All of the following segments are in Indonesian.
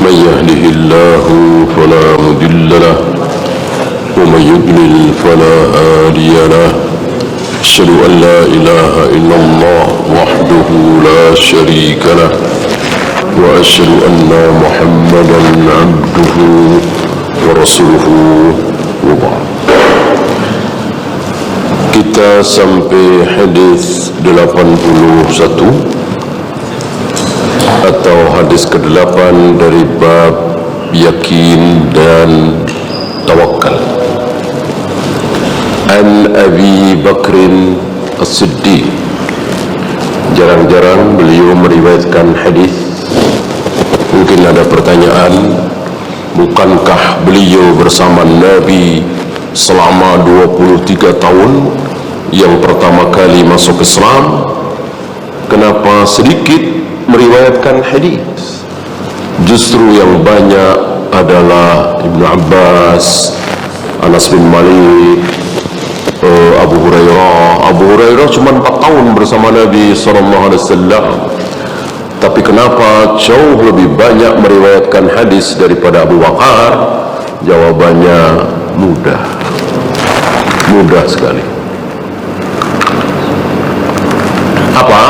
من يهده الله فلا مضل له ومن يضلل فلا هادي له أشهد أن لا إله إلا الله وحده لا شريك له وأشهد أن محمدا عبده ورسوله وبعد. Kita sampai hadis 81 atau hadis ke-8 dari bab yakin dan tawakal. An Abi Bakrin As-Siddiq. Jarang-jarang beliau meriwayatkan hadis. Mungkin ada pertanyaan, bukankah beliau bersama Nabi selama 23 tahun yang pertama kali masuk Islam? Kenapa sedikit meriwayatkan hadis? Justru yang banyak adalah Ibnu Abbas, Anas bin Malik, Abu Hurairah. Abu Hurairah cuma 4 tahun bersama Nabi SAW. Tapi kenapa jauh lebih banyak meriwayatkan hadis daripada Abu Bakar? Jawabannya mudah sekali. Apa?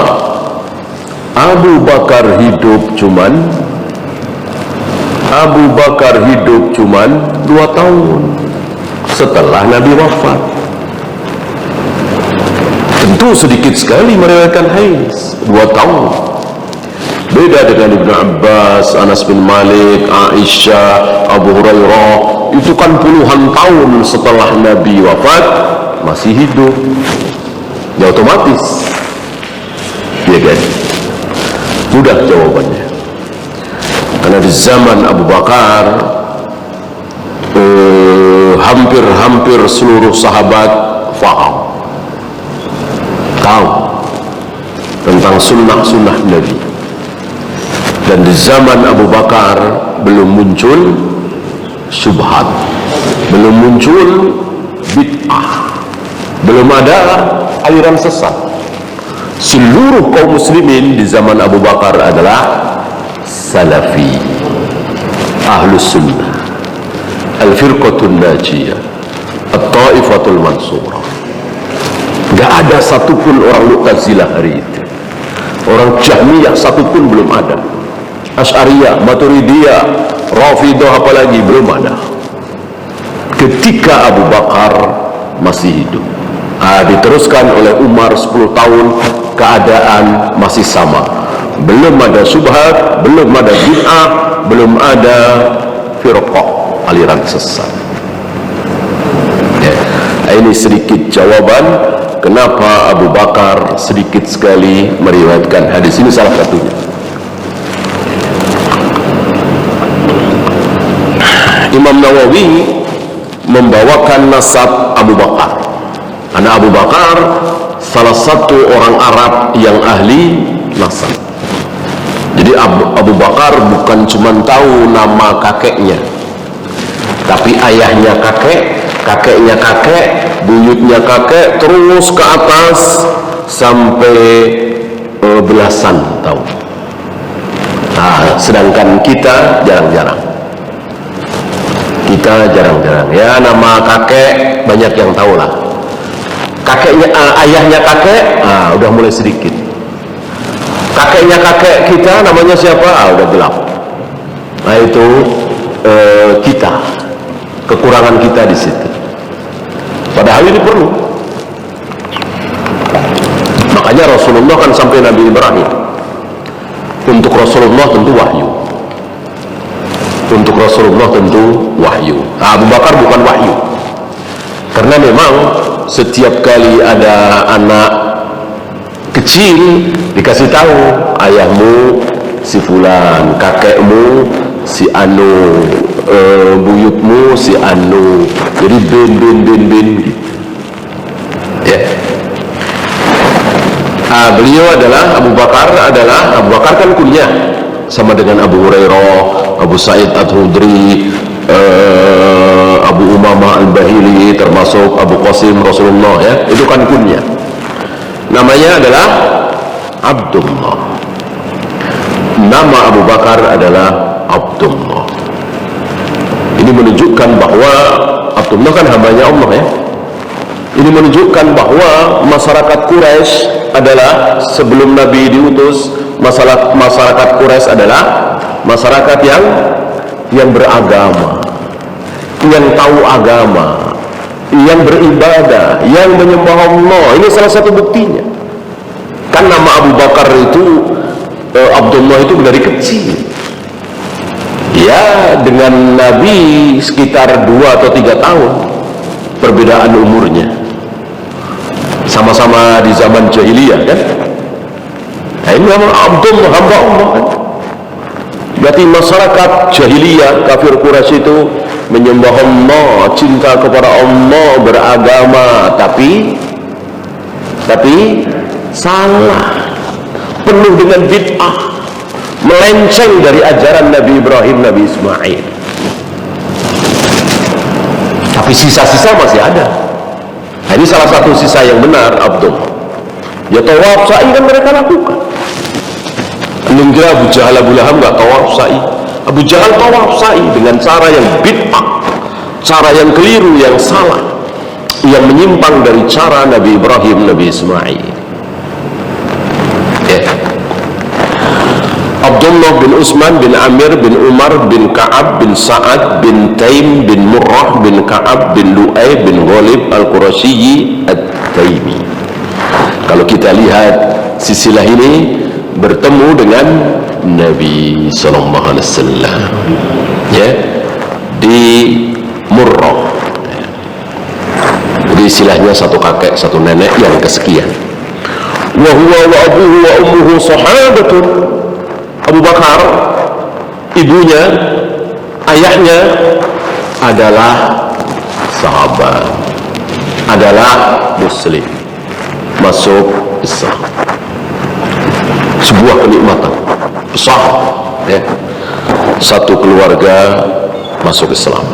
Abu Bakar hidup cuman 2 tahun setelah Nabi wafat. Tentu sedikit sekali meriwayatkan hadis, 2 tahun. Beda dengan Ibnu Abbas, Anas bin Malik, Aisyah, Abu Hurairah. Itu kan puluhan tahun setelah Nabi wafat masih hidup. Ya otomatis, ya kan? Mudah jawabannya. Karena di zaman Abu Bakar hampir seluruh sahabat faham, tahu tentang sunnah Nabi. Dan di zaman Abu Bakar belum muncul syubhat, belum muncul bid'ah, belum ada aliran sesat. Seluruh kaum muslimin di zaman Abu Bakar adalah salafi, ahlus sunnah, al-firqatul najiyah, at-taifatul mansurah. Gak ada satupun orang Mu'tazilah hari itu, orang Jahmiyah satupun belum ada, Asy'ariyah, Maturidiyah, Rafidah apalagi belum ada ketika Abu Bakar masih hidup. Diteruskan oleh Umar 10 tahun, keadaan masih sama, belum ada syubhat, belum ada bid'ah, belum ada firqah, aliran sesat. Ini sedikit jawaban kenapa Abu Bakar sedikit sekali meriwayatkan hadis. Ini salah satunya. Imam Nawawi membawakan nasab Abu Bakar. Karena Abu Bakar salah satu orang Arab yang ahli nasab. Jadi Abu Bakar bukan cuma tahu nama kakeknya, tapi ayahnya kakek, kakeknya kakek, buyutnya kakek, terus ke atas sampai belasan tahun. Sedangkan kita jarang-jarang. Ya, nama kakek banyak yang tahu lah. Kakeknya, ayahnya kakek, udah mulai sedikit. Kakeknya kakek kita namanya siapa? Udah gelap. Nah itu kita, kekurangan kita di situ. Padahal ini perlu. Makanya Rasulullah kan sampai Nabi Ibrahim. Untuk Rasulullah tentu wahyu. Untuk Rasulullah tentu wahyu. Abu Bakar bukan wahyu. Karena memang setiap kali ada anak kecil dikasih tahu, ayahmu si fulan, kakekmu si anu, buyutmu si anu. Jadi bin gitu. Ya. Beliau adalah Abu Bakar kan kunyah sama dengan Abu Hurairah, Abu Sa'id Al-Khudri, Abu Umamah Al-Bahili, termasuk Abu Qasim Rasulullah, ya. Itu kan kunyah. Namanya adalah Abdullah. Nama Abu Bakar adalah Abdullah. menunjukkan bahwa Abdullah kan hambanya Allah ya. Ini menunjukkan bahwa masyarakat Quraisy adalah sebelum Nabi diutus, masyarakat Quraisy adalah masyarakat yang beragama, yang tahu agama, yang beribadah, yang menyembah Allah. Ini salah satu buktinya. Kan nama Abu Bakar itu, Abdullah itu dari kecil. Ya, dengan Nabi sekitar 2 atau 3 tahun perbedaan umurnya. Sama-sama di zaman jahiliyah kan. Nah, ini nama Abdullah, hamba Allah kan. Berarti masyarakat jahiliyah kafir Quraisy itu menyembah Allah, cinta kepada Allah, beragama, tapi salah, penuh dengan bid'ah, melenceng dari ajaran Nabi Ibrahim, Nabi Ismail. Tapi sisa-sisa masih ada. Nah, ini salah satu sisa yang benar, Abdul. Ya tawaf sa'i kan mereka lakukan. Mengira Abu Jahal, Abu Lahab nggak tawaf sa'i. Abu Jahal tawaf sa'i dengan cara yang bid'ah, cara yang keliru, yang salah, yang menyimpang dari cara Nabi Ibrahim, Nabi Ismail. Abdullah bin Utsman bin Amir bin Umar bin Ka'ab bin Sa'ad bin Taim bin Murrah bin Ka'ab bin Lu'ay bin Ghalib Al-Qurasyi At-Taimi. Kalau kita lihat silsilah ini bertemu dengan Nabi sallallahu alaihi wasallam ya di Murrah. Jadi istilahnya satu kakek satu nenek yang kesekian. Wa huwa wa abuhu wa ummuhu sahabatun. Abu Bakar, ibunya, ayahnya adalah sahabat, adalah muslim, masuk Islam. Sebuah kenikmatan besar ya. Satu keluarga masuk Islam.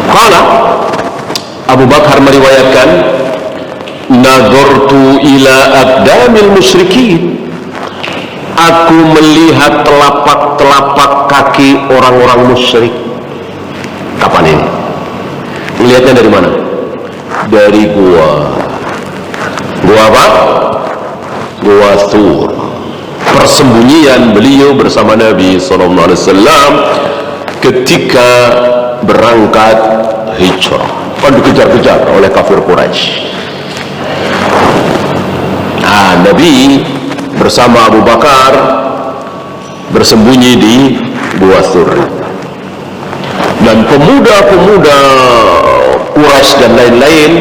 Qala Abu Bakar meriwayatkan, Nadhartu ila aqdamil musyrikin. Aku melihat telapak-telapak kaki orang-orang musyrik. Kapan ini? Melihatnya dari mana? Dari gua. Gua apa? Gua Thur. Persembunyian beliau bersama Nabi SAW ketika berangkat hijrah. Kan dikejar-kejar oleh kafir Quraisy. Nabi bersama Abu Bakar bersembunyi di Gua Thur, dan pemuda-pemuda Quraisy dan lain-lain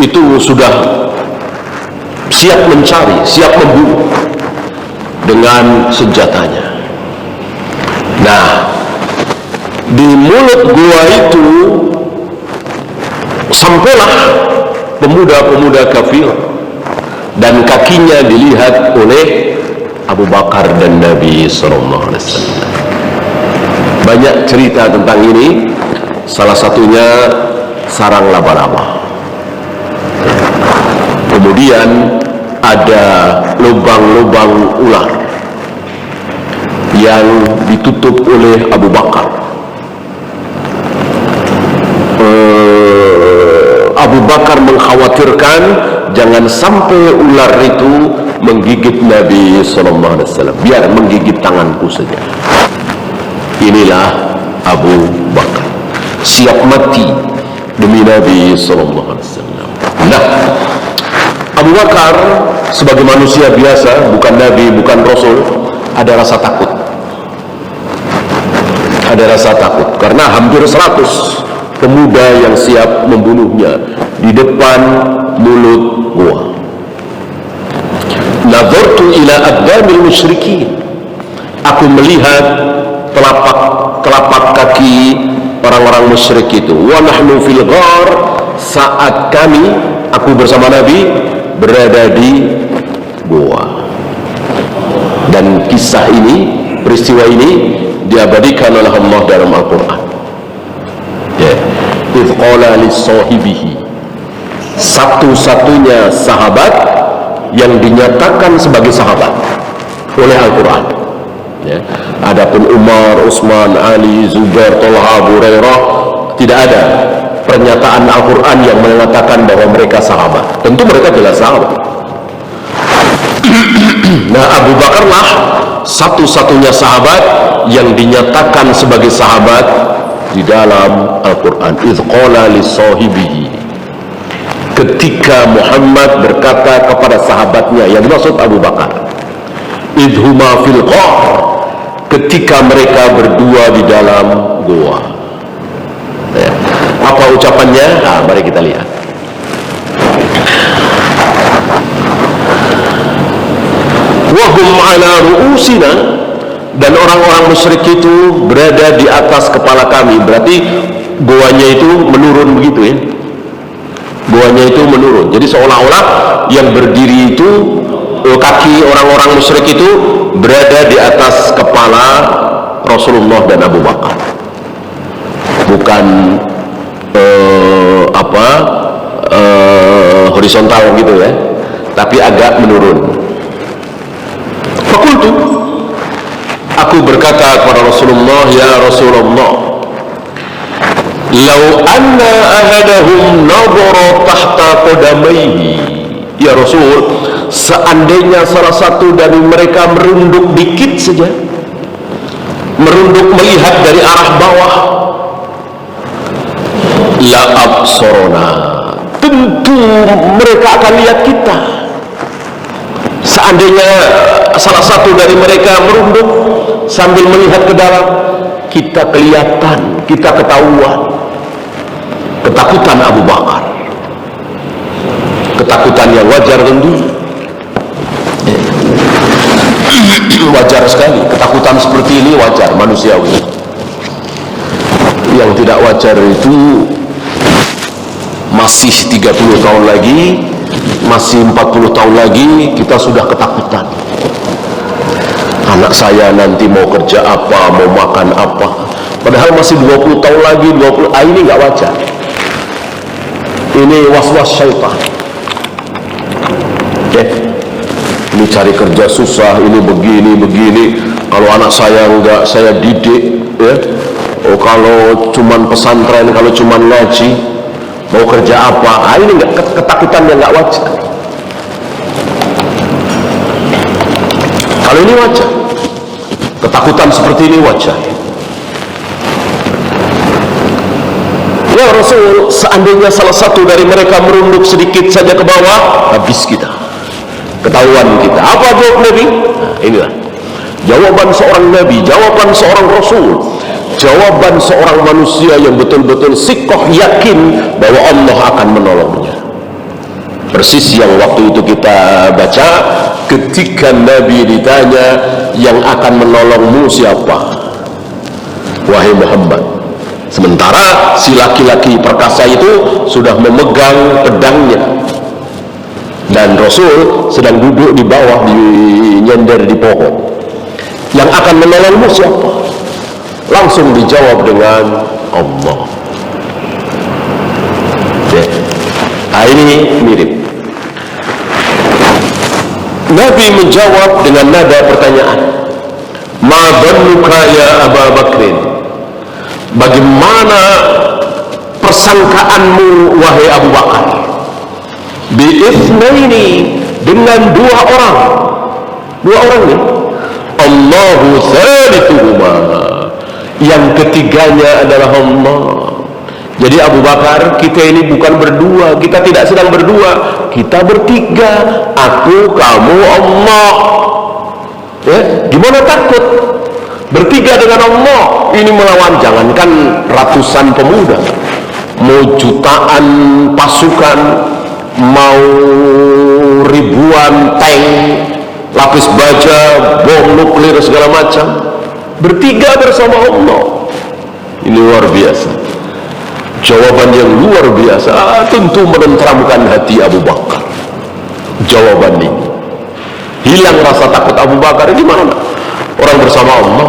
itu sudah siap mencari, siap membunuh dengan senjatanya. Nah, di mulut gua itu sampailah pemuda-pemuda kafir, dan kakinya dilihat oleh Abu Bakar dan Nabi sallallahu alaihi wasallam. Banyak cerita tentang ini, salah satunya sarang laba-laba. Kemudian ada lubang-lubang ular yang ditutup oleh Abu Bakar. Abu Bakar mengkhawatirkan jangan sampai ular itu menggigit Nabi sallallahu alaihi wasallam, biar menggigit tanganku saja. Inilah Abu Bakar siap mati demi Nabi sallallahu alaihi wasallam. Nah, Abu Bakar sebagai manusia biasa, bukan Nabi, bukan Rasul, ada rasa takut. Ada rasa takut karena hampir 100 pemuda yang siap membunuhnya di depan mulut gua. Nadhartu ila aqdamil musyrikin. Aku melihat telapak kaki orang-orang musyrik itu. Wa nahnu fil ghar, saat kami, aku bersama Nabi berada di gua. Dan kisah ini, peristiwa ini diabadikan oleh Allah dalam Al-Quran. Ya, idh qala lis-sahibihi, satu-satunya sahabat yang dinyatakan sebagai sahabat oleh Al-Quran. ya. Adapun Umar, Utsman, Ali, Zubair, Thalha, Abu Hurairah, tidak ada pernyataan Al-Quran yang mengatakan bahwa mereka sahabat. Tentu mereka jelas sahabat. Nah, Abu Bakar lah satu-satunya sahabat yang dinyatakan sebagai sahabat di dalam Al-Quran. Idh qala li sahibihi, ketika Muhammad berkata kepada sahabatnya, yang dimaksud Abu Bakar, idhuma fil ghar, ketika mereka berdua di dalam gua. Ya. Apa ucapannya? Nah, mari kita lihat. Wahum ala ru'usina, dan orang-orang musyrik itu berada di atas kepala kami. Berarti goanya itu menurun begitu ya. Goanya itu menurun. Jadi seolah-olah yang berdiri itu, kaki orang-orang musyrik itu berada di atas kepala Rasulullah dan Abu Bakar. Bukan horizontal gitu ya, tapi agak menurun. Fakultu, aku berkata kepada Rasulullah, ya Rasulullah, lau anna ahadahum nadhara tahta qadamaihi, ya Rasul, seandainya salah satu dari mereka merunduk dikit saja, merunduk melihat dari arah bawah, la absorona, tentu mereka akan lihat kita. Seandainya salah satu dari mereka merunduk sambil melihat ke dalam, kita kelihatan, kita ketahuan. Ketakutan Abu Bakar, ketakutan yang wajar tentu, wajar sekali. Ketakutan seperti ini wajar, manusiawi. Yang tidak wajar itu masih 30 tahun lagi, masih 40 tahun lagi kita sudah ketakutan. Anak saya nanti mau kerja apa, mau makan apa, padahal masih 20 tahun lagi, 20. Ini nggak wajar. Ini was-was syaitan. Ya. Ini cari kerja susah, ini begini. Kalau anak saya enggak saya didik, ya. Oh, kalau cuman pesantren, kalau cuman ngaji, mau kerja apa? Ini enggak, ketakutan yang enggak wajar. Kalau ini wajar, ketakutan seperti ini wajar. Ya Rasul, seandainya salah satu dari mereka merunduk sedikit saja ke bawah, habis kita, ketahuan kita. Apa jawab Nabi? Nah, inilah jawaban seorang Nabi, jawaban seorang Rasul, jawaban seorang manusia yang betul-betul sikoh yakin bahwa Allah akan menolongnya. Persis yang waktu itu kita baca, ketika Nabi ditanya, yang akan menolongmu siapa? Wahai Muhammad. Sementara si laki-laki perkasa itu sudah memegang pedangnya, dan Rasul sedang duduk di bawah, nyender di pohon. Yang akan menolongmu siapa? Langsung dijawab dengan Allah. Ya. Nah, ini mirip. Nabi menjawab dengan nada pertanyaan, ma dhannuka ya Abu Bakrin, bagaimana persangkaanmu wahai Abu Bakar, bi'ithnaini, dengan dua orang nih, Allahu thalithuhuma, yang ketiganya adalah Allah. Jadi Abu Bakar, kita ini bukan berdua, kita tidak sedang berdua, kita bertiga, aku, kamu, Allah. Ya, gimana takut? Bertiga dengan Allah, ini melawan jangankan ratusan pemuda, mau jutaan pasukan, mau ribuan tank, lapis baja, bom nuklir segala macam, bertiga bersama Allah. Ini luar biasa. Jawaban yang luar biasa, tentu menenteramkan hati Abu Bakar. Jawaban ini hilang rasa takut Abu Bakar. Gimana? Orang bersama Allah.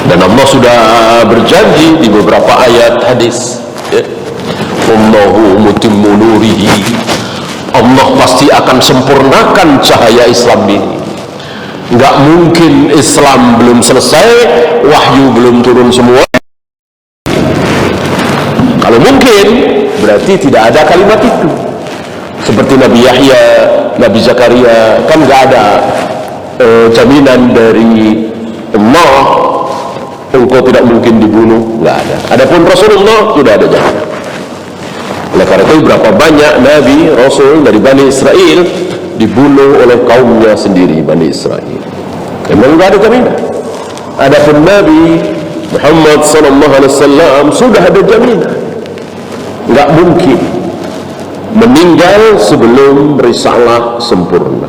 Dan Allah sudah berjanji di beberapa ayat hadis, Allahu mutimmu nurihi, Allah pasti akan sempurnakan cahaya Islam ini. Nggak mungkin Islam belum selesai, wahyu belum turun semua. Kalau mungkin, berarti tidak ada kalimat itu. Seperti Nabi Yahya, Nabi Zakaria, kan nggak ada jaminan dari Allah engkau tidak mungkin dibunuh, nggak ada. Adapun Rasulullah sudah ada jaminan. Oleh karena itu berapa banyak Nabi, Rasul dari Bani Israel dibunuh oleh kaumnya sendiri, Bani Israel. Memang nggak ada jaminan. Adapun Nabi Muhammad SAW sudah ada jaminan. Nggak mungkin meninggal sebelum risalah sempurna.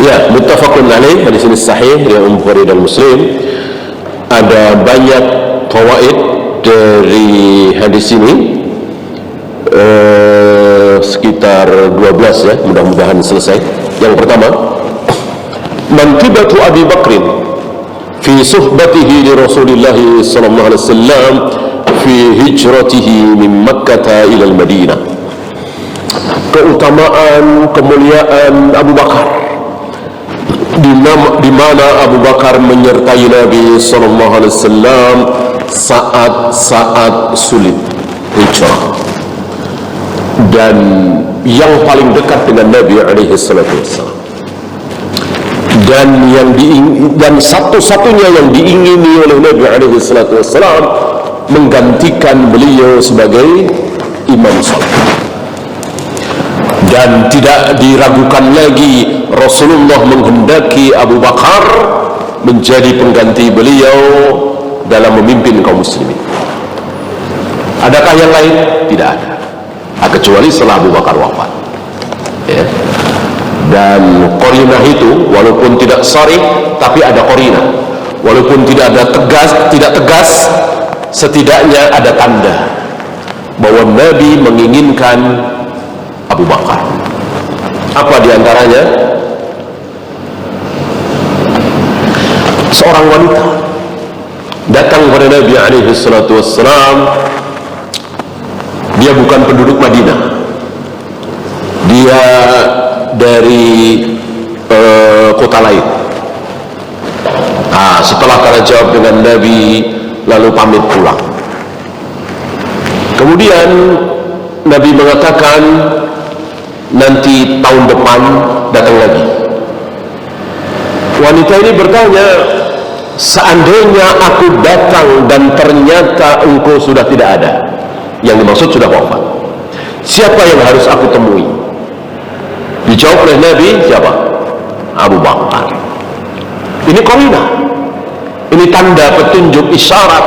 Ya, muttafaqun alaih, hadis ini sahih riwayat Bukhari dan Muslim. Ada banyak fawaid dari hadis ini, sekitar 12 ya, mudah-mudahan selesai. Yang pertama, mantibatu Abi Bakrin fi suhbatihi li Rasulillah sallallahu alaihi wasallam fi hijratihi min Makkah ila al-Madinah. Keutamaan, kemuliaan Abu Bakar, di mana Abu Bakar menyertai Nabi sallallahu alaihi wasallam saat-saat sulit hijrah, dan yang paling dekat dengan Nabi alaihi salatu wasallam, dan satu-satunya yang diingini oleh Nabi alaihi salatu wasallam menggantikan beliau sebagai imam salat. Dan tidak diragukan lagi, Rasulullah menghendaki Abu Bakar menjadi pengganti beliau dalam memimpin kaum muslimin. Adakah yang lain? Tidak ada, kecuali setelah Abu Bakar wafat ya. Dan qarinah itu walaupun tidak sharih, tapi ada qarinah. Walaupun tidak tegas, setidaknya ada tanda bahwa Nabi menginginkan Abu Bakar. Apa diantaranya? Seorang wanita datang kepada Nabi alaihi salatu wassalam. Dia bukan penduduk Madinah, dia dari kota lain. Setelah kalah jawab dengan Nabi, lalu pamit pulang. Kemudian Nabi mengatakan, nanti tahun depan datang lagi. Wanita ini bertanya, seandainya aku datang dan ternyata engkau sudah tidak ada, yang dimaksud sudah wafat, siapa yang harus aku temui? Dijawab oleh Nabi, siapa? Abu Bakar. Ini qarinah, ini tanda petunjuk isyarat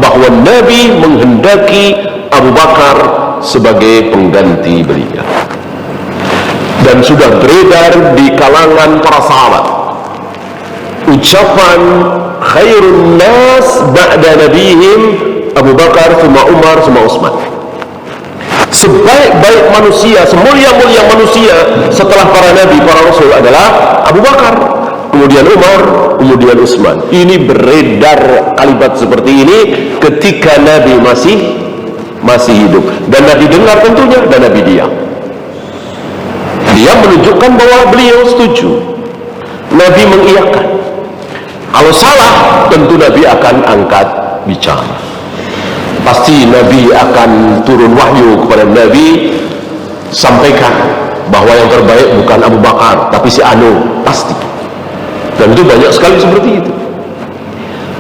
bahwa Nabi menghendaki Abu Bakar sebagai pengganti beliau. Dan sudah beredar di kalangan para sahabat ucapan khairun nas ba'da nabihim Abu Bakar, summa Umar, summa Utsman. Sebaik-baik manusia, semulia-mulia manusia setelah para nabi, para rasul adalah Abu Bakar, kemudian Umar, kemudian Utsman. Ini beredar kalimat seperti ini ketika Nabi masih hidup, dan Nabi dengar tentunya, dan Nabi diam. Dia menunjukkan bahwa beliau setuju. Nabi mengiyakan. Kalau salah, tentu Nabi akan angkat bicara. Pasti Nabi akan turun wahyu kepada Nabi, sampaikan bahwa yang terbaik bukan Abu Bakar, tapi si Anu, pasti. Dan itu banyak sekali seperti itu.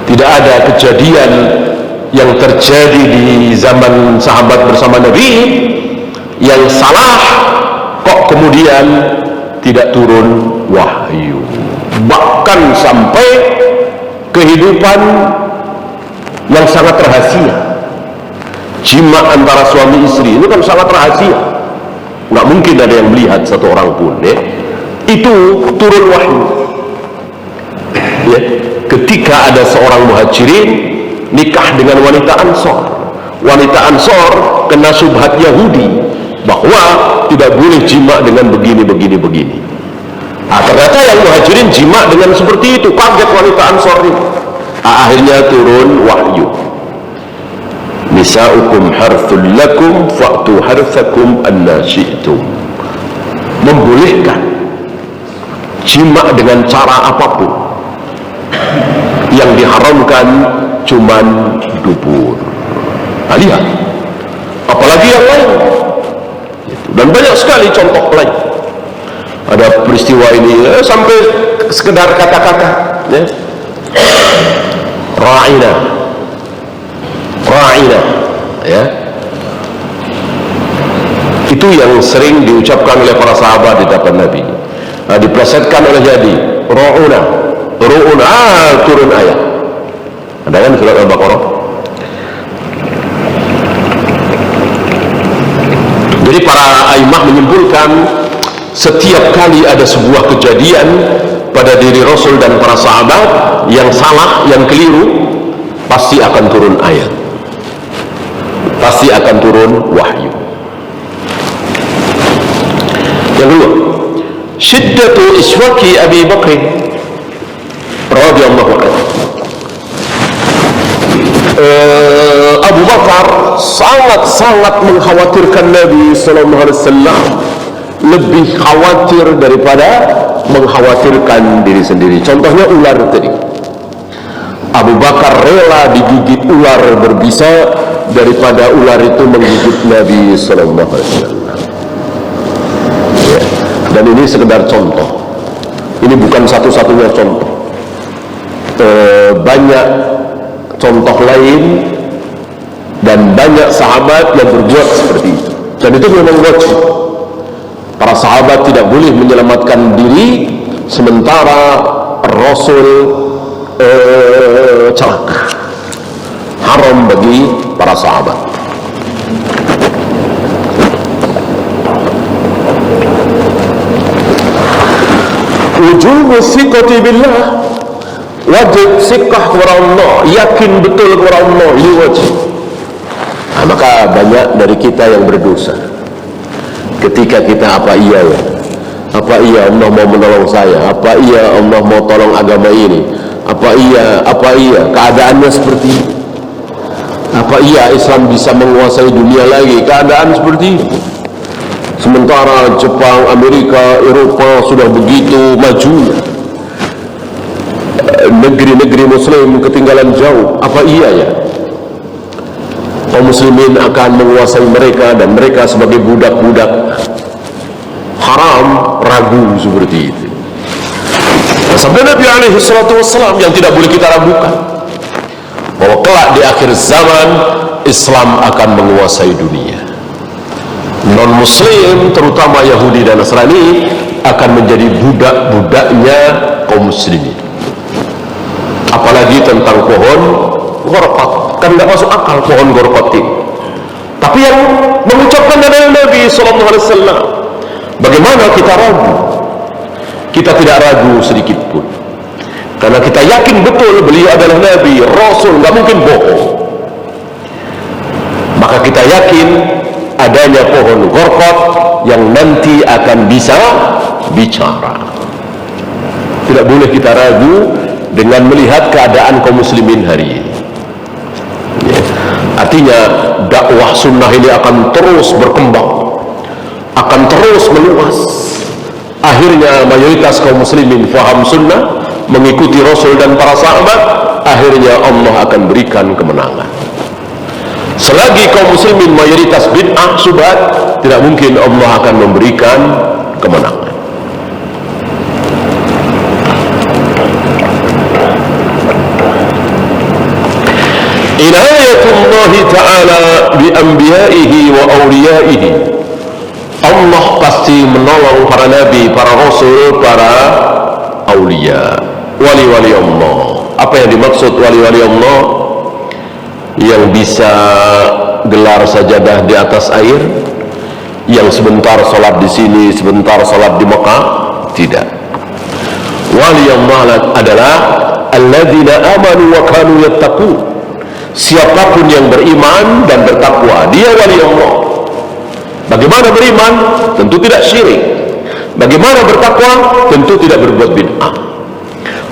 Tidak ada kejadian yang terjadi di zaman sahabat bersama Nabi yang salah kok kemudian tidak turun wahyu. Bahkan sampai kehidupan yang sangat rahasia, jima antara suami istri, itu kan sangat rahasia, nggak mungkin ada yang melihat satu orang pun ya. Itu turun wahyu ya, ketika ada seorang muhajirin nikah dengan wanita Ansor. Wanita Ansor kena syubhat Yahudi bahwa tidak boleh jima dengan begini. Ternyata yang muhajirin jima dengan seperti itu, kaget wanita Ansor ini. Akhirnya turun wahyu. Nisa'ukum harthul lakum fa'tu harthakum anna syi'tum. Membolehkan jima dengan cara apapun. Yang diharamkan cuman dubur. Nah, lihat, apalagi yang lain. Dan banyak sekali contoh lain. Ada peristiwa ini sampai sekedar kata-kata, ya. Ra'ina, ya. Itu yang sering diucapkan oleh para sahabat di hadapan Nabi. Diplesetkan oleh jadi Ra'una, turun ayat. Ada kan surat Al-Baqarah? Jadi para aimah menyimpulkan setiap kali ada sebuah kejadian pada diri Rasul dan para sahabat yang salah, yang keliru, pasti akan turun ayat, pasti akan turun wahyu. Yang kedua, syiddatu iswaki Abi Bakr radhiyallahu anhu. Abu Bakar sangat-sangat mengkhawatirkan Nabi sallallahu alaihi wasallam, lebih khawatir daripada mengkhawatirkan diri sendiri. Contohnya ular tadi. Abu Bakar rela digigit ular berbisa daripada ular itu menggigit Nabi sallallahu alaihi wasallam. Ya. Dan ini sekedar contoh. Ini bukan satu-satunya contoh. Banyak contoh lain dan banyak sahabat yang berbuat seperti itu. Dan itu memang wajib. Para sahabat tidak boleh menyelamatkan diri sementara Rasul celaka. Haram bagi para sahabat. Wujubu thiqati billah, wajib sikah kepada Allah, yakin betul kepada Allah, ini wajib. Maka banyak dari kita yang berdosa ketika kita apa iya Allah mau menolong saya, apa iya Allah mau tolong agama ini, apa iya keadaannya seperti ini, apa iya Islam bisa menguasai dunia lagi, keadaan seperti ini. Sementara Jepang, Amerika, Eropa sudah begitu majunya, negeri-negeri Muslim ketinggalan jauh. Apa iya ya kaum muslimin akan menguasai mereka dan mereka sebagai budak-budak? Haram ragu seperti itu. Sabda Nabi alaihi salatu wassalam yang tidak boleh kita ragukan, bahwa kelak di akhir zaman Islam akan menguasai dunia. Non muslim terutama Yahudi dan Nasrani akan menjadi budak-budaknya kaum muslimin. Apalagi tentang pohon Gharqad, kan tidak masuk akal pohon Gharqad ini. Tapi yang mengucapkan adalah Nabi sallallahu alaihi wasallam. Bagaimana kita ragu? Kita tidak ragu sedikit pun, karena kita yakin betul beliau adalah Nabi, Rasul, nggak mungkin bohong. Maka kita yakin adanya pohon Gharqad yang nanti akan bisa bicara. Tidak boleh kita ragu dengan melihat keadaan kaum muslimin hari ini. Artinya dakwah sunnah ini akan terus berkembang, akan terus meluas. Akhirnya mayoritas kaum muslimin faham sunnah, mengikuti Rasul dan para sahabat. Akhirnya Allah akan berikan kemenangan. Selagi kaum muslimin mayoritas bid'ah syubhat, tidak mungkin Allah akan memberikan kemenangan. Inayatullah ta'ala bi anbiya'ihi wa awliyaihi. Allah pasti menolong para nabi, para rasul, para awliya, wali-wali Allah. Apa yang dimaksud wali-wali Allah? Yang bisa gelar sajadah di atas air, yang sebentar sholat di sini, sebentar sholat di Mekah? Tidak. Wali Allah adalah alladzina amanu wa kanu yattaqun. Siapapun yang beriman dan bertakwa, dia wali Allah. Bagaimana beriman? Tentu tidak syirik. Bagaimana bertakwa? Tentu tidak berbuat bid'ah.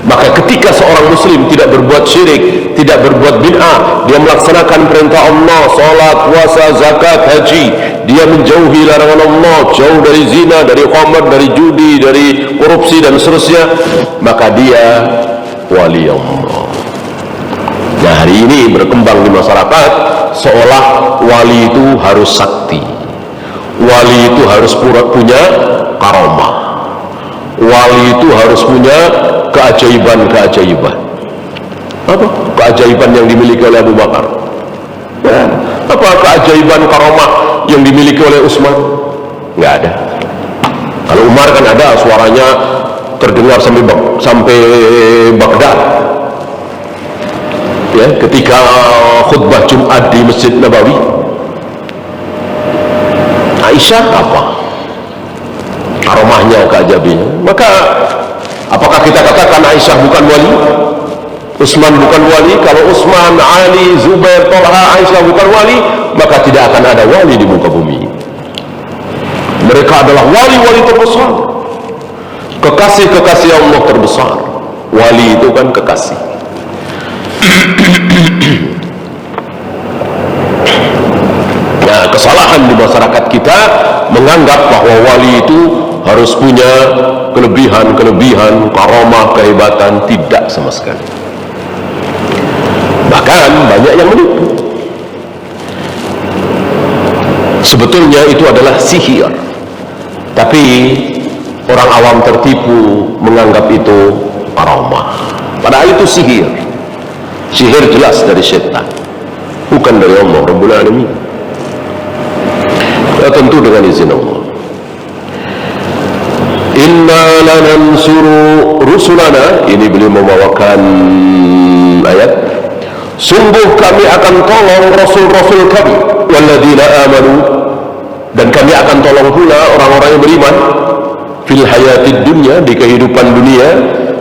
Maka ketika seorang muslim tidak berbuat syirik, tidak berbuat bid'ah, dia melaksanakan perintah Allah, salat, puasa, zakat, haji, dia menjauhi larangan Allah, jauh dari zina, dari khamr, dari judi, dari korupsi dan seterusnya, maka dia wali Allah. Nah, hari ini berkembang di masyarakat seolah wali itu harus sakti, wali itu harus punya karomah, wali itu harus punya keajaiban-keajaiban. Apa keajaiban yang dimiliki oleh Abu Bakar? Ya. Apa keajaiban karomah yang dimiliki oleh Utsman? Nggak ada. Kalau Umar kan ada, suaranya terdengar sampai Baghdad. Ya, ketika khutbah Jumat di Masjid Nabawi. Aisyah apa? Karomahnya, keajaibannya. Maka apakah kita katakan Aisyah bukan wali? Utsman bukan wali? Kalau Utsman, Ali, Zubair, Talha, Aisyah bukan wali, maka tidak akan ada wali di muka bumi. Mereka adalah wali-wali terbesar, kekasih-kekasih Allah terbesar. Wali itu kan kekasih. Nah, kesalahan di masyarakat kita menganggap bahwa wali itu harus punya kelebihan, karomah, kehebatan. Tidak sama sekali. Bahkan banyak yang menipu. Sebetulnya itu adalah sihir, tapi orang awam tertipu menganggap itu karomah. Padahal itu sihir. Sihir jelas dari setan, bukan dari Allah Rabbul Alamin. Ya, tentu dengan izin Allah. Inna lanansuru rusulana, ini beliau membawakan ayat, sungguh kami akan tolong rasul-rasul kami, walladzina amanu, dan kami akan tolong pula orang-orang yang beriman, fil hayatid dunya, di kehidupan dunia,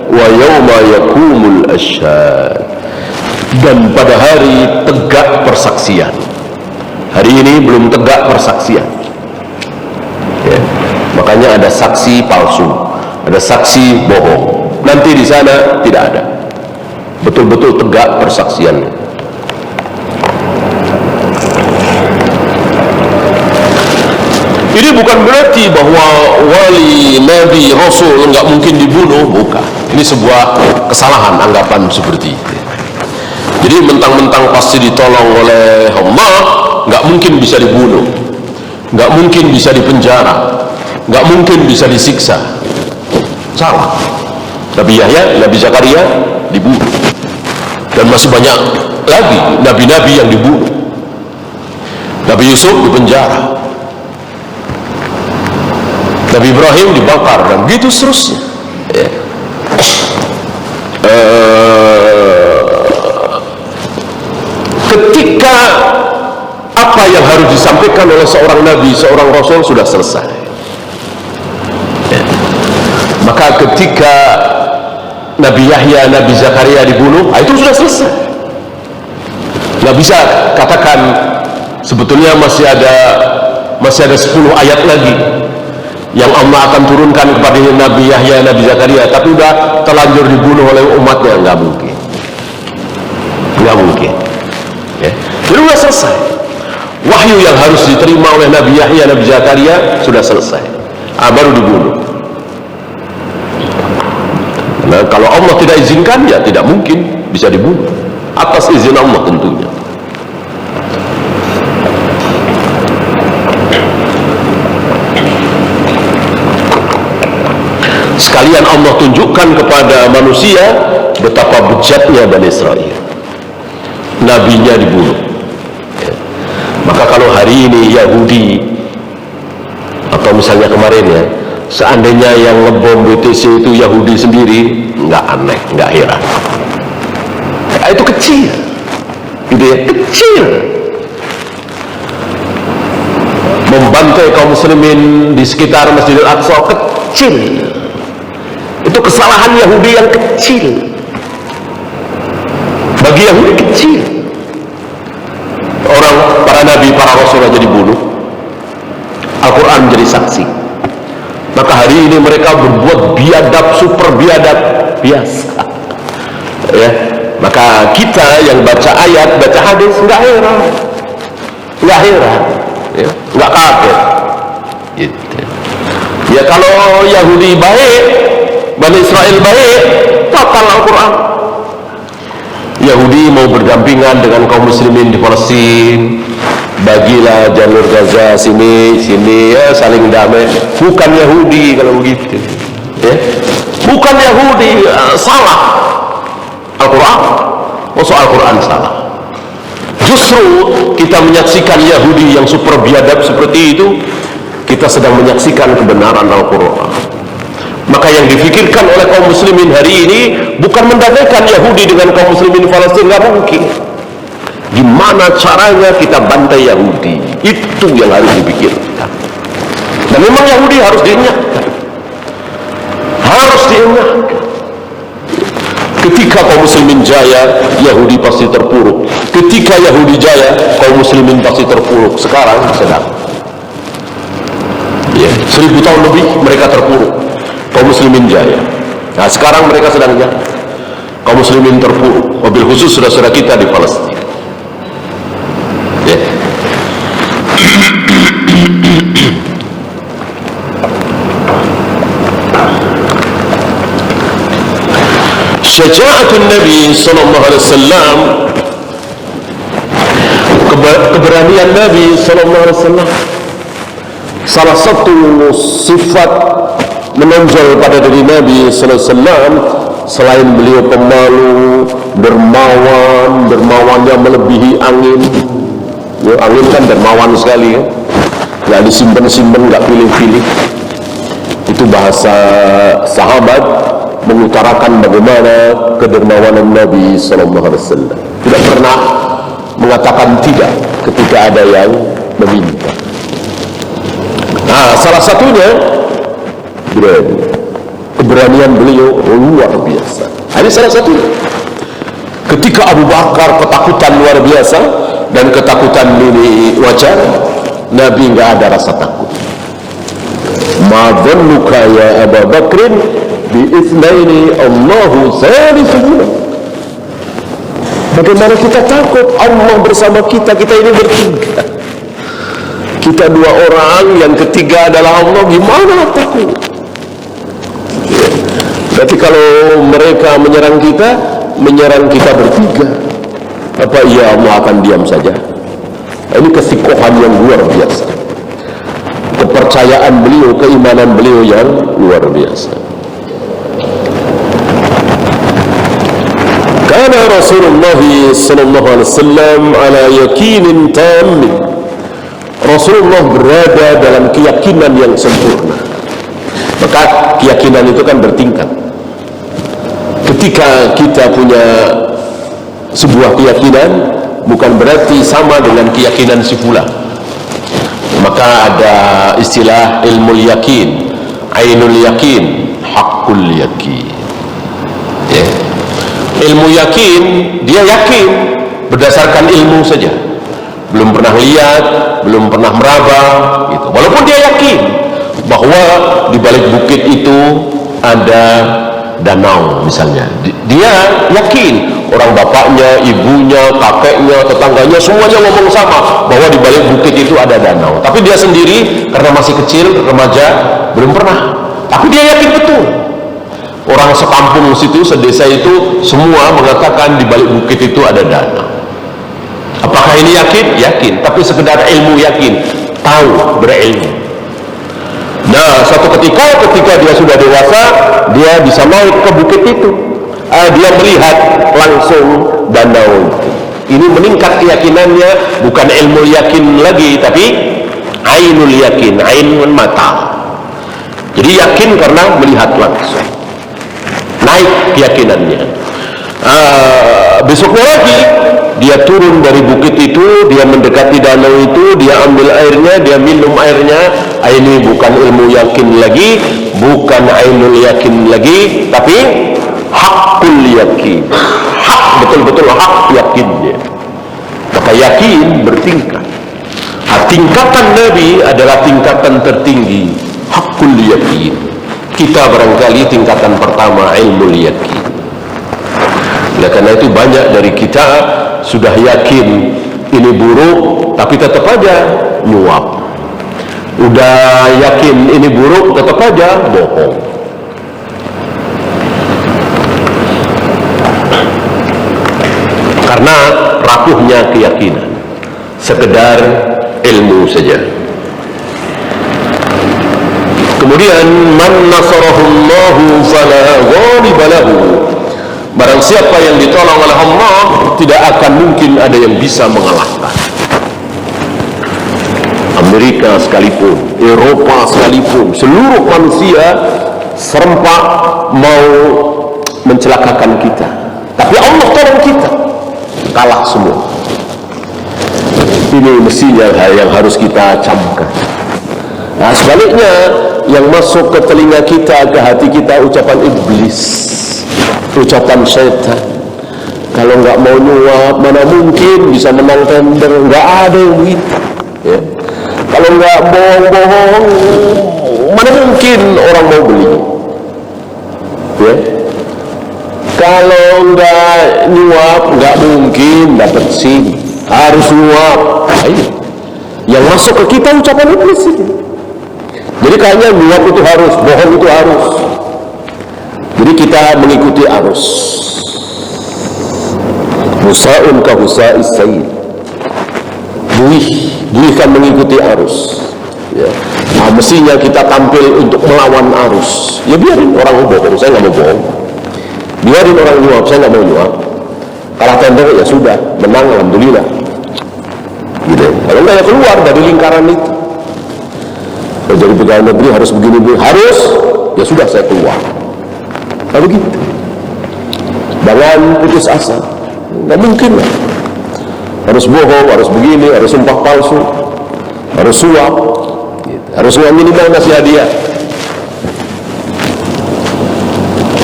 wa yauma yakumul asyhad, dan pada hari tegak persaksian. Hari ini belum tegak persaksian, ya. Makanya ada saksi palsu, ada saksi bohong. Nanti di sana tidak ada, betul-betul tegak persaksiannya. Ini bukan berarti bahwa wali, nabi, rasul nggak mungkin dibunuh, bukan. Ini sebuah kesalahan anggapan seperti itu. Jadi mentang-mentang pasti ditolong oleh Allah, nggak mungkin bisa dibunuh, nggak mungkin bisa dipenjara, nggak mungkin bisa disiksa. Salah. Nabi Yahya, Nabi Zakaria dibunuh, dan masih banyak lagi nabi-nabi yang dibunuh. Nabi Yusuf dipenjara, Nabi Ibrahim dibakar, dan begitu seterusnya. Ketika apa yang harus disampaikan oleh seorang nabi, seorang rasul sudah selesai, maka ketika Nabi Yahya, Nabi Zakaria dibunuh, itu sudah selesai. Nggak bisa katakan sebetulnya masih ada 10 ayat lagi yang Allah akan turunkan kepada Nabi Yahya, Nabi Zakaria, tapi sudah terlanjur dibunuh oleh umatnya. Nggak mungkin, nggak mungkin, ya. Jadi sudah selesai. Wahyu yang harus diterima oleh Nabi Yahya, Nabi Zakaria sudah selesai, baru dibunuh. Nah, kalau Allah tidak izinkan, ya tidak mungkin bisa dibunuh, atas izin Allah tentunya. Sekalian Allah tunjukkan kepada manusia betapa bejatnya Bani Israel. Nabinya dibunuh. Maka kalau hari ini Yahudi, atau misalnya kemarin ya, seandainya yang ngebom BTC itu Yahudi sendiri, nggak aneh, nggak heran. Itu kecil, gitu ya, kecil. Membantai kaum muslimin di sekitar Masjidil Aqsa, kecil. Itu kesalahan Yahudi yang kecil. Bagi Yahudi kecil. Orang, para nabi, para rasul aja dibunuh, Al-Quran menjadi saksi. Maka hari ini mereka berbuat biadab, super biadab, biasa. Ya, maka kita yang baca ayat, baca hadis nggak heran, ya, nggak kaget. Gitu. Ya kalau Yahudi baik, Bani Israel baik, total Al-Quran. Yahudi mau berdampingan dengan kaum muslimin di Palestina, bagilah jalur Gaza sini ya, saling damai. Bukan Yahudi kalau begitu, ya. Bukan Yahudi, salah Al-Quran. Soal Al-Quran salah. Justru kita menyaksikan Yahudi yang super biadab seperti itu, kita sedang menyaksikan kebenaran Al-Quran. Maka yang difikirkan oleh kaum muslimin hari ini bukan mendamaikan Yahudi dengan kaum muslimin Palestina, nggak mungkin. Gimana caranya kita bantai Yahudi, itu yang harus dipikirkan. Dan memang Yahudi harus diingatkan, ketika kaum muslimin jaya, Yahudi pasti terpuruk. Ketika Yahudi jaya, kaum muslimin pasti terpuruk. Sekarang sedang, ya, 1000 tahun lebih mereka terpuruk, kaum muslimin jaya. Nah sekarang mereka sedang jaya, kaum muslimin terpuruk, wabil khusus saudara-saudara kita di Palestina. Ya. Syaja'atun Nabi sallallahu alaihi wasallam, keberanian Nabi sallallahu alaihi wasallam. Salah satu sifat menonjol pada diri Nabi sallallahu alaihi wasallam, selain beliau pemalu, dermawannya melebihi angin. Ya, angin kan dermawan sekali, ya. Nggak disimpan-simpan, nggak pilih-pilih. Itu bahasa sahabat mengutarakan bagaimana kedermawanan Nabi sallallahu alaihi wasallam. Tidak pernah mengatakan tidak ketika ada yang meminta. Nah, salah satunya keberanian beliau luar biasa. Ini salah satunya. Ketika Abu Bakar ketakutan luar biasa dan ketakutan ini wajar, Nabi nggak ada rasa takut. Ma dhannuka ya Abu Bakrin bi itsnaini Allahu salisuhuma. Bagaimana kita takut? Allah bersama kita, kita ini bertiga. Kita dua orang, yang ketiga adalah Allah, gimana takut? Berarti kalau mereka menyerang kita bertiga, apa iya Allah akan diam saja? Ini kesikohan yang luar biasa, kepercayaan beliau, keimanan beliau yang luar biasa. Karena Rasulullah sallallahu alaihi wasallam ala yakinin tam. Rasulullah berada dalam keyakinan yang sempurna. Maka keyakinan itu kan bertingkat. Ketika kita punya sebuah keyakinan, bukan berarti sama dengan keyakinan si fulan. Maka ada istilah ilmu yakin, ainul yakin, hakul yakin. Ya. Ilmu yakin, dia yakin berdasarkan ilmu saja, belum pernah lihat, belum pernah meraba, gitu. Walaupun dia yakin bahwa di balik bukit itu ada danau misalnya, dia yakin, orang bapaknya, ibunya, kakeknya, tetangganya semuanya ngomong sama bahwa di balik bukit itu ada danau. Tapi dia sendiri karena masih kecil, remaja, belum pernah. Tapi dia yakin betul. Orang sekampung situ, sedesa itu semua mengatakan di balik bukit itu ada danau. Apakah ini yakin? Yakin, tapi sekedar ilmu yakin, tahu, berilmu. Nah, suatu ketika dia sudah dewasa, dia bisa naik ke bukit itu. Dia melihat langsung danau itu. Ini meningkat keyakinannya, bukan ilmu yakin lagi, tapi ainul yakin, ainun mata. Jadi yakin karena melihat langsung, naik keyakinannya. Besoknya lagi dia turun dari bukit itu, dia mendekati danau itu, dia ambil airnya, dia minum airnya. Ini bukan ilmu yakin lagi, bukan ainul yakin lagi, tapi hakul yakin. Hak, betul-betul hak yakinnya. Maka yakin bertingkat. Tingkatan Nabi adalah tingkatan tertinggi, hakul yakin. Kita barangkali tingkatan pertama ilmu yakin. Nah, Oleh karena itu banyak dari kita sudah yakin ini buruk, tapi tetap aja nyuap. Udah yakin ini buruk, tetap aja bohong. Karena rapuhnya keyakinan, sekedar ilmu saja. Kemudian man nasarahullahu fala ghaliba lahu. Barang siapa yang ditolong oleh Allah, tidak akan mungkin ada yang bisa mengalahkan. Amerika sekalipun, Eropa sekalipun, seluruh manusia serempak mau mencelakakan kita, tapi Allah tolong kita, kalah semua. Ini mestinya yang harus kita camkan. Nah, sebaliknya yang masuk ke telinga kita, ke hati kita, ucapan iblis, ucapan syaitan. Kalau nggak mau nyuap, mana mungkin bisa menang tender? Nggak ada yang begitu, ya. Kalau nggak bohong-bohong, mana mungkin orang mau beli, ya. Kalau nggak nyuap, nggak mungkin dapat SIM. Harus nyuap. Ayo. Yang masuk ke kita ucapan iblis ini. Jadi kayaknya nyuap itu harus, bohong itu harus. Jadi kita mengikuti arus. Musa'un ka husa'is sayid. Buih kan mengikuti arus, ya. Nah, mestinya kita tampil untuk melawan arus. Ya biarin orang bohong, saya nggak mau bohong. Biarin orang nyuap, saya nggak mau nyuap. Kalah tender ya sudah, menang alhamdulillah. Gitu. Kalau nggak ya keluar dari lingkaran itu. Kalau jadi pegawai negeri harus begini, harus, ya sudah saya keluar. Lalu gitu. Jangan putus asa. Nggak mungkin lah. Harus bohong, harus begini, harus sumpah palsu, harus suap, gitu. Harus minimal ngasih hadiah.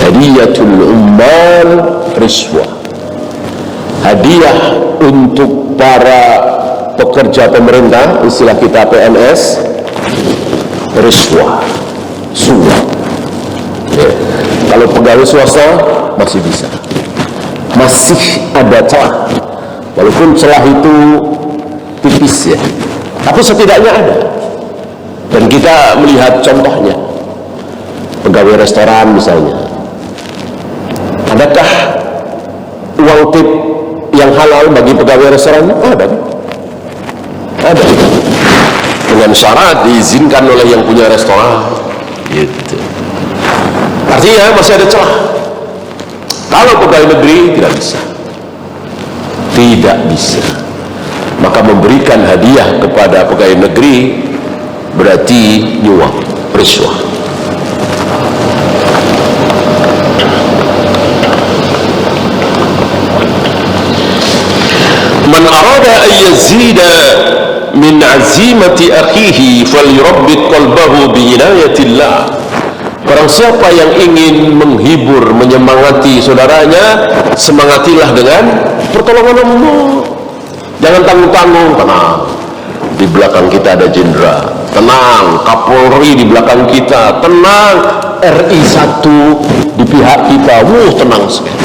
Hadiyatul ummal riswah. Hadiah untuk para pekerja pemerintah, istilah kita PNS, riswah, suap. Ya. Kalau pegawai swasta masih bisa, masih ada celah. Walaupun celah itu tipis ya, tapi setidaknya ada. Dan kita melihat contohnya, pegawai restoran misalnya, adakah uang tip yang halal bagi pegawai restoran? Ada. Ada. Dengan syarat diizinkan oleh yang punya restoran. Gitu. Artinya masih ada celah. Kalau pegawai negeri tidak bisa. Tidak bisa. Maka memberikan hadiah kepada pegawai negeri berarti nyuap, riswah. Man arada an yazida min azimati akhihi falyurabbit qalbahu bi inayatillah. Barang siapa yang ingin menghibur, menyemangati saudaranya, semangatilah dengan pertolongan Allah. Jangan tanggung-tanggung, tenang. Di belakang kita ada jenderal, tenang. Kapolri di belakang kita, tenang. RI 1 di pihak kita, tenang sekali.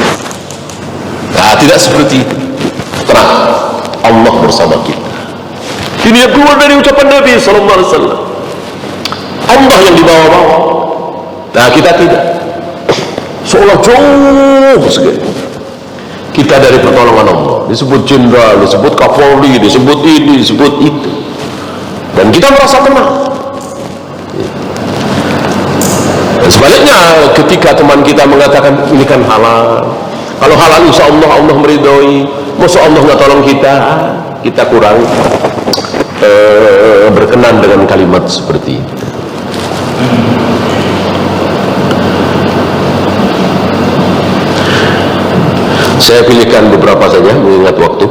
Nah, tidak seperti itu. Tenang, Allah bersama kita. Ini yang keluar dari ucapan Nabi SAW. Allah yang dibawa-bawa. Nah, kita tidak. Seolah jauh sekali. Kita dari pertolongan Allah. Disebut jenderal, disebut kapolri, disebut ini, disebut itu. Dan kita merasa tenang. Dan sebaliknya, ketika teman kita mengatakan ini kan halal. Kalau halal insya Allah, Allah meridhoi. Masa Allah nggak tolong kita? Kita kurang berkenan dengan kalimat seperti itu. Saya pilihkan beberapa saja mengingat waktu.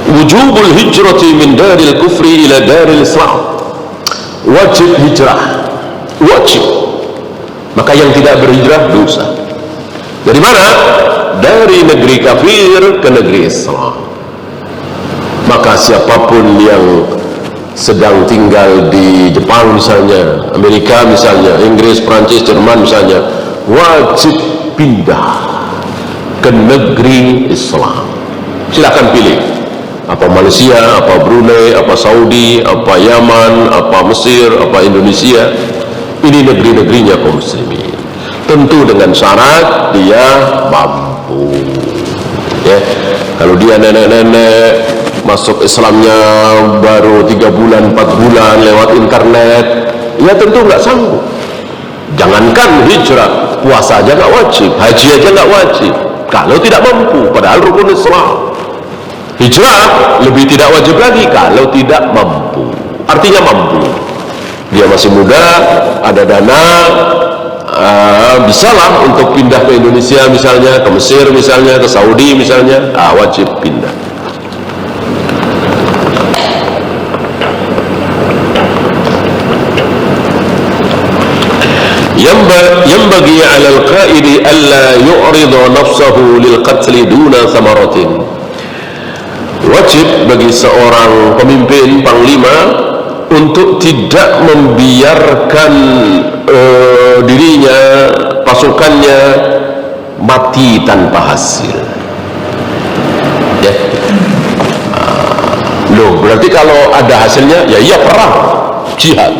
Wujubul hijrati min daril kufri ila daril islam. Wajib hijrah, wajib. Maka yang tidak berhijrah dosa. Dari mana? Dari negeri kafir ke negeri Islam. Maka siapapun yang sedang tinggal di Jepang misalnya, Amerika misalnya, Inggris, Prancis, Jerman misalnya, wajib pindah ke negeri Islam. Silakan pilih, apa Malaysia, apa Brunei, apa Saudi, apa Yaman, apa Mesir, apa Indonesia. Ini negeri-negerinya kaum muslimin. Tentu dengan syarat dia mampu. Ya, kalau dia nenek-nenek masuk Islamnya baru 3 bulan, 4 bulan lewat internet, ya tentu nggak sanggup. Jangankan hijrah, puasa aja nggak wajib, haji aja nggak wajib kalau tidak mampu, padahal rukun Islam. Hijrah lebih tidak wajib lagi kalau tidak mampu. Artinya mampu, dia masih muda, ada dana, bisalah untuk pindah ke Indonesia misalnya, ke Mesir misalnya, ke Saudi misalnya, wajib pindah. Yanbaghi 'ala al-qa'idi alla yu'rida nafsahu lil qatl duna thamaratin. Wajib bagi seorang pemimpin, panglima, untuk tidak membiarkan dirinya, pasukannya mati tanpa hasil. Ya. Loh, berarti kalau ada hasilnya, ya iya perang, jihad.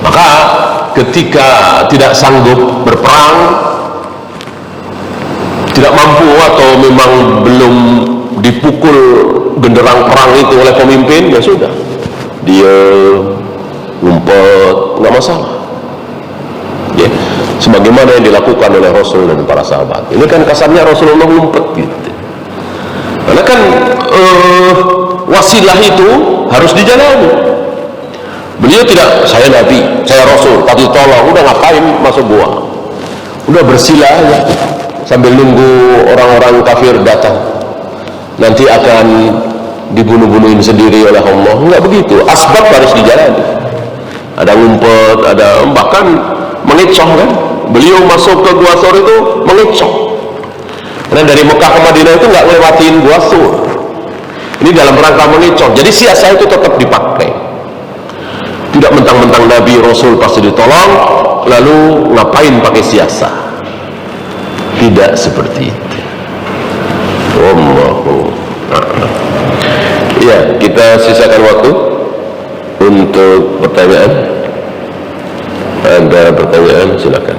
Maka ketika tidak sanggup berperang, tidak mampu atau memang belum dipukul genderang perang itu oleh pemimpin, ya sudah, dia ngumpet, nggak masalah. Ya, sebagaimana yang dilakukan oleh Rasul dan para sahabat. Ini kan kasarnya Rasulullah ngumpet gitu. Karena kan wasilah itu harus dijalani. Beliau tidak, saya Nabi, saya Rasul, tadi tolong, udah ngapain masuk gua, udah bersilah aja sambil nunggu orang-orang kafir datang, nanti akan dibunuh-bunuhin sendiri oleh Allah. Enggak begitu, asbab harus dijalani. Ada ngumpet, ada bahkan mengecoh kan. Beliau masuk ke Gua Thawr itu mengecoh, karena dari Mekah ke Madinah itu nggak ngelewatin Gua Thawr. Ini dalam rangka mengecoh. Jadi siasat itu tetap dipakai. Tidak mentang-mentang Nabi Rasul pasti ditolong, lalu ngapain pakai siasat? Tidak seperti itu. Wallahu a'lam. Ya, kita sisakan waktu untuk pertanyaan. Ada pertanyaan, silakan.